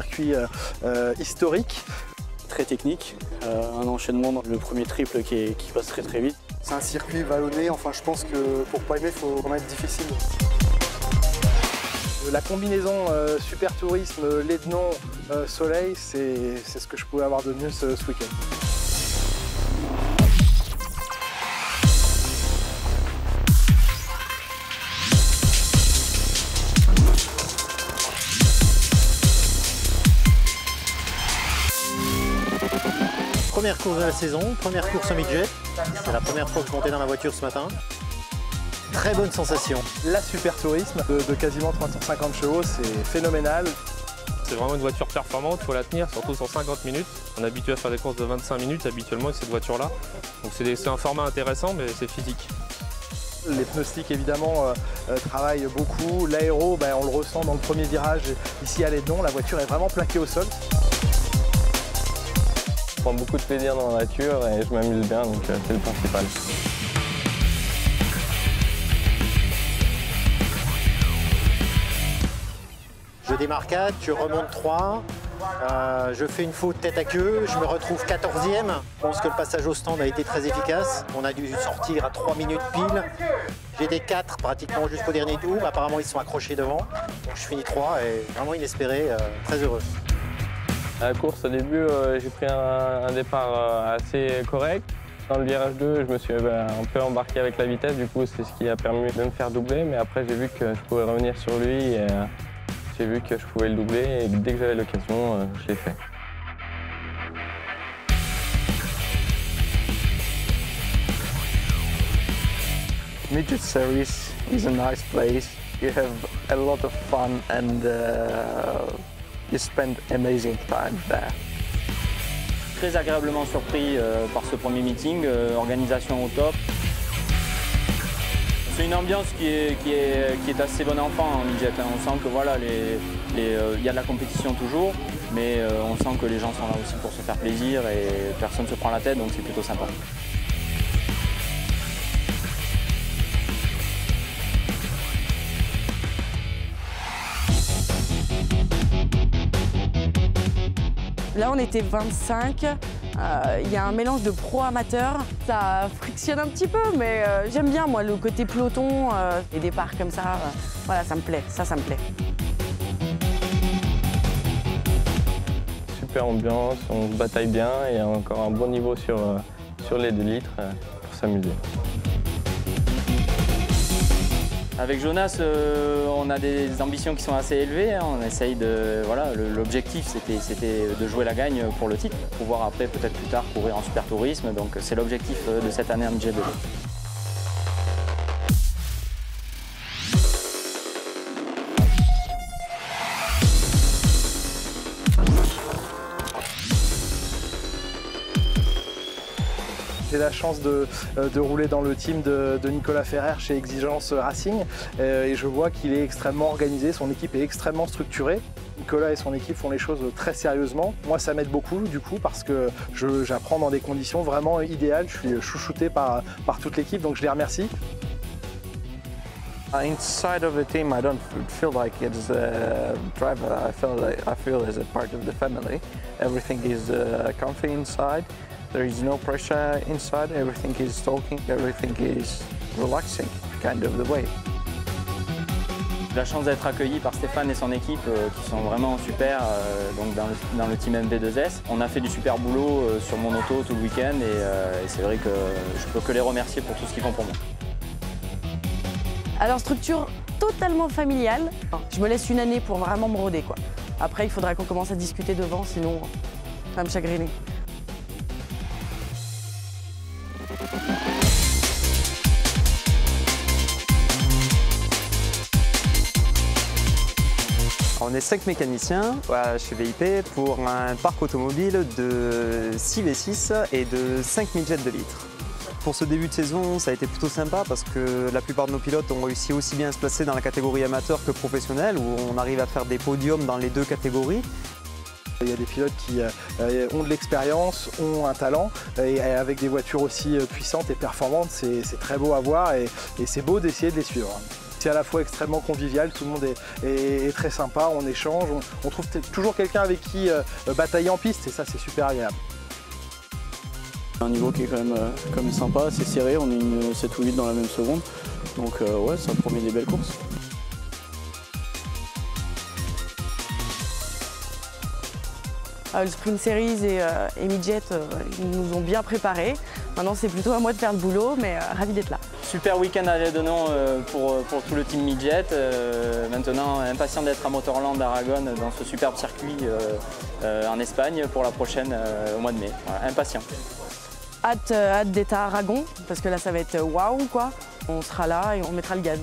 circuit historique. Très technique, un enchaînement dans le premier triple qui passe très très vite. C'est un circuit vallonné, enfin je pense que pour pas aimer, il faut vraiment être difficile. La combinaison super tourisme, Lédenon, soleil, c'est ce que je pouvais avoir de mieux ce week-end. Première course de la saison, première course au midget. C'est la première fois que je montais dans la voiture ce matin. Très bonne sensation. La super tourisme de quasiment 350 chevaux, c'est phénoménal. C'est vraiment une voiture performante, il faut la tenir, surtout sur 50 minutes. On est habitué à faire des courses de 25 minutes habituellement avec cette voiture-là. Donc c'est un format intéressant, mais c'est physique. Les pneus slicks évidemment travaillent beaucoup. L'aéro, on le ressent dans le premier virage ici à Lédenon. La voiture est vraiment plaquée au sol. Je prends beaucoup de plaisir dans la voiture et je m'amuse bien, donc c'est le principal. Je démarre 4, je remonte 3, je fais une faute tête à queue, je me retrouve 14e. Je pense que le passage au stand a été très efficace. On a dû sortir à 3 minutes pile. J'ai des 4 pratiquement jusqu'au dernier tour. Apparemment, ils sont accrochés devant. Donc je finis 3 et vraiment inespéré, très heureux. À la course, au début, j'ai pris un départ assez correct. Dans le virage 2, je me suis un peu embarqué avec la vitesse, du coup c'est ce qui a permis de me faire doubler. Mais après, j'ai vu que je pouvais revenir sur lui et j'ai vu que je pouvais le doubler et dès que j'avais l'occasion, je l'ai fait. Midget Series is a nice place. You have a lot of fun and you spend amazing time there. Très agréablement surpris par ce premier meeting, organisation au top. C'est une ambiance qui est assez bon enfant en midget. On sent que voilà, il y a de la compétition toujours, mais on sent que les gens sont là aussi pour se faire plaisir et personne ne se prend la tête, donc c'est plutôt sympa. Là, on était 25. Il y a un mélange de pro-amateurs. Ça frictionne un petit peu, mais j'aime bien, moi, le côté peloton, les départs comme ça. Voilà, ça me plaît. Ça me plaît. Super ambiance, on se bataille bien et il y a encore un bon niveau sur les 2 litres pour s'amuser. Avec Jonas, on a des ambitions qui sont assez élevées. On essaye de... Voilà, l'objectif, c'était de jouer la gagne pour le titre. Pouvoir après, peut-être plus tard, courir en super tourisme. Donc c'est l'objectif de cette année en midget 2. J'ai la chance de rouler dans le team de Nicolas Ferrer chez Exigence Racing et je vois qu'il est extrêmement organisé, son équipe est extrêmement structurée. Nicolas et son équipe font les choses très sérieusement. Moi, ça m'aide beaucoup du coup parce que j'apprends dans des conditions vraiment idéales. Je suis chouchouté par toute l'équipe, donc je les remercie. Inside of the team, I don't feel like it's a driver. I feel as a part of the family. Everything is comfy inside. There is no pressure inside. Everything is talking. Everything is relaxing, kind of the way. J'ai la chance d'être accueilli par Stéphane et son équipe qui sont vraiment super donc dans le team MV2S. On a fait du super boulot sur mon auto tout le week-end et c'est vrai que je peux que les remercier pour tout ce qu'ils font pour moi. Alors, structure totalement familiale. Je me laisse une année pour vraiment me roder, quoi. Après, il faudra qu'on commence à discuter devant, sinon ça va me chagriner. On est 5 mécaniciens chez VIP pour un parc automobile de 6 V6 et de 5 midgets de litres. Pour ce début de saison, ça a été plutôt sympa parce que la plupart de nos pilotes ont réussi aussi bien à se placer dans la catégorie amateur que professionnelle, où on arrive à faire des podiums dans les 2 catégories. Il y a des pilotes qui ont de l'expérience, ont un talent, et avec des voitures aussi puissantes et performantes, c'est très beau à voir et c'est beau d'essayer de les suivre. C'est à la fois extrêmement convivial, tout le monde est très sympa, on échange, on trouve toujours quelqu'un avec qui batailler en piste et ça c'est super agréable. Un niveau qui est quand même sympa, c'est serré, on est une 7 ou 8 dans la même seconde, donc ouais, ça promet des belles courses. Le Sprint Series et Midget, ils nous ont bien préparés. Maintenant, c'est plutôt à moi de faire le boulot, mais ravi d'être là. Super week-end à Lédenon pour tout le team Midget. Maintenant, impatient d'être à Motorland Aragon dans ce superbe circuit en Espagne pour la prochaine au mois de mai. Voilà, impatient. Hâte d'être à Aragon, parce que là, ça va être waouh, quoi. On sera là et on mettra le gaz.